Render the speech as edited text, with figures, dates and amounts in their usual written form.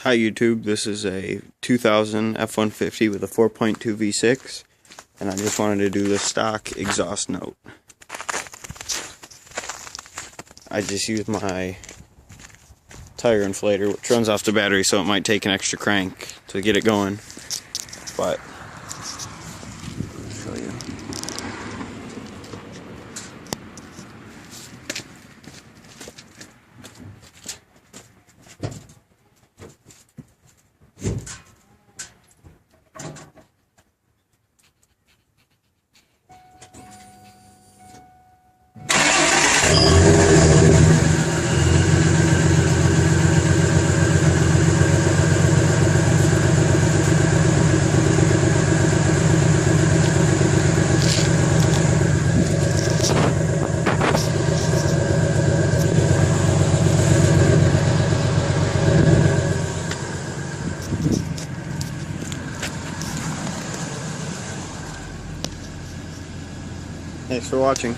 Hi YouTube, this is a 2000 F150 with a 4.2 V6, and I just wanted to do the stock exhaust note. I just used my tire inflator, which runs off the battery, so it might take an extra crank to get it going, but I'll show you. Thanks for watching.